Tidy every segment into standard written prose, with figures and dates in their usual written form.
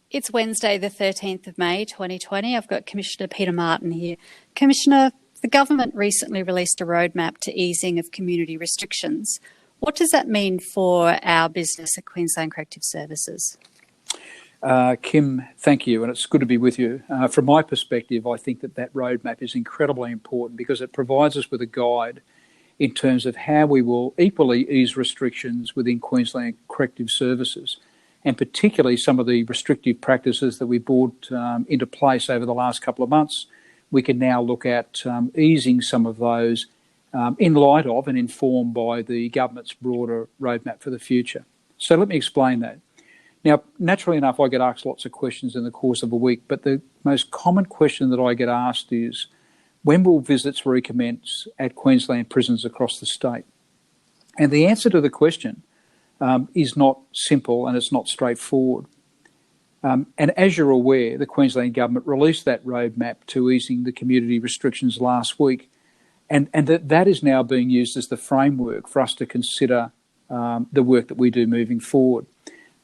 It's Wednesday, the 13th of May, 2020. I've got Commissioner Peter Martin here. Commissioner, the government recently released a roadmap to easing of community restrictions. What does that mean for our business at Queensland Corrective Services? Kim, thank you, and it's good to be with you. From my perspective, I think that roadmap is incredibly important because it provides us with a guide in terms of how we will equally ease restrictions within Queensland Corrective Services, and particularly some of the restrictive practices that we brought into place over the last couple of months. We can now look at easing some of those in light of and informed by the government's broader roadmap for the future. So let me explain that. Now, naturally enough, I get asked lots of questions in the course of a week, but the most common question that I get asked is, when will visits recommence at Queensland prisons across the state? And the answer to the question is not simple and it's not straightforward. And as you're aware, the Queensland Government released that roadmap to easing the community restrictions last week, and that is now being used as the framework for us to consider the work that we do moving forward.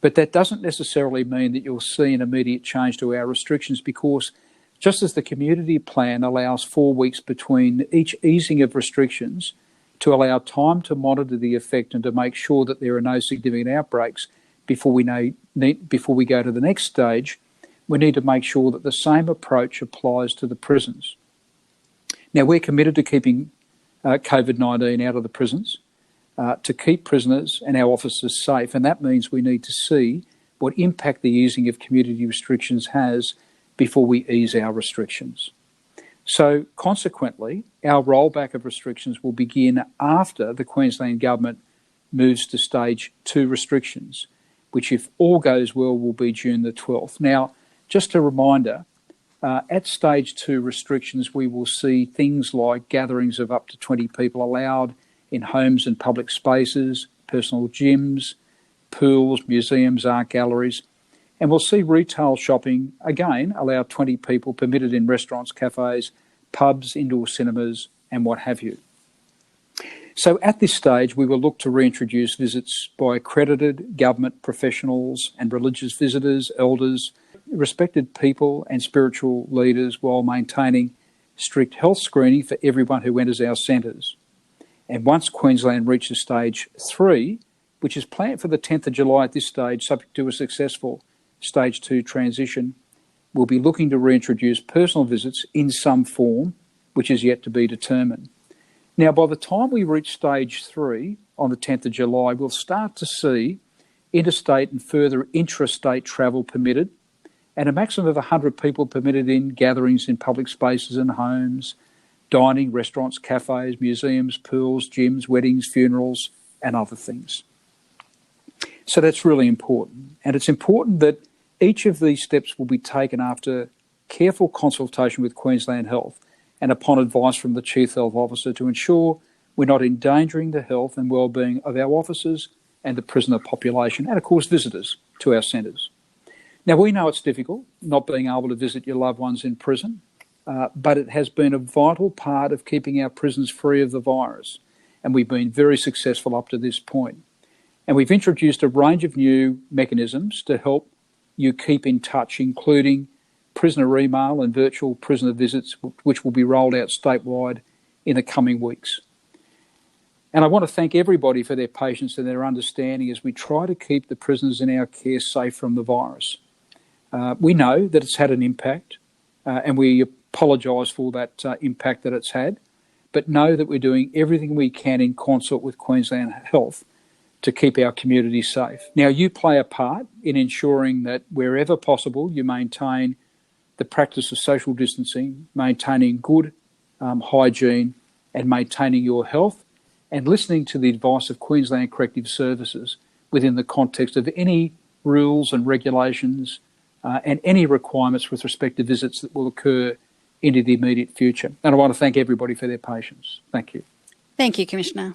But that doesn't necessarily mean that you'll see an immediate change to our restrictions, because just as the community plan allows 4 weeks between each easing of restrictions to allow time to monitor the effect and to make sure that there are no significant outbreaks before we go to the next stage, we need to make sure that the same approach applies to the prisons. Now, we're committed to keeping COVID-19 out of the prisons, to keep prisoners and our officers safe, and that means we need to see what impact the easing of community restrictions has before we ease our restrictions. So consequently, our rollback of restrictions will begin after the Queensland Government moves to stage 2 restrictions, which, if all goes well, will be June the 12th. Now, just a reminder, at stage 2 restrictions, we will see things like gatherings of up to 20 people allowed in homes and public spaces, personal gyms, pools, museums, art galleries. And we'll see retail shopping, again, allow 20 people permitted in restaurants, cafes, pubs, indoor cinemas, and what have you. So at this stage, we will look to reintroduce visits by accredited government professionals and religious visitors, elders, respected people and spiritual leaders, while maintaining strict health screening for everyone who enters our centres. And once Queensland reaches stage 3, which is planned for the 10th of July at this stage, subject to a successful stage 2 transition, we'll be looking to reintroduce personal visits in some form, which is yet to be determined. Now, by the time we reach stage 3 on the 10th of July, we'll start to see interstate and further intrastate travel permitted, and a maximum of 100 people permitted in gatherings in public spaces and homes, dining, restaurants, cafes, museums, pools, gyms, weddings, funerals, and other things. So that's really important. And it's important that each of these steps will be taken after careful consultation with Queensland Health and upon advice from the Chief Health Officer to ensure we're not endangering the health and wellbeing of our officers and the prisoner population, and of course visitors to our centres. Now, we know it's difficult not being able to visit your loved ones in prison, but it has been a vital part of keeping our prisons free of the virus, and we've been very successful up to this point. And we've introduced a range of new mechanisms to help you keep in touch, including prisoner email and virtual prisoner visits, which will be rolled out statewide in the coming weeks. And I want to thank everybody for their patience and their understanding as we try to keep the prisoners in our care safe from the virus. We know that it's had an impact, and we apologise for that impact that it's had, but know that we're doing everything we can in concert with Queensland Health to keep our community safe. Now, you play a part in ensuring that wherever possible you maintain the practice of social distancing, maintaining good hygiene and maintaining your health, and listening to the advice of Queensland Corrective Services within the context of any rules and regulations and any requirements with respect to visits that will occur into the immediate future. And I want to thank everybody for their patience. Thank you. Thank you, Commissioner.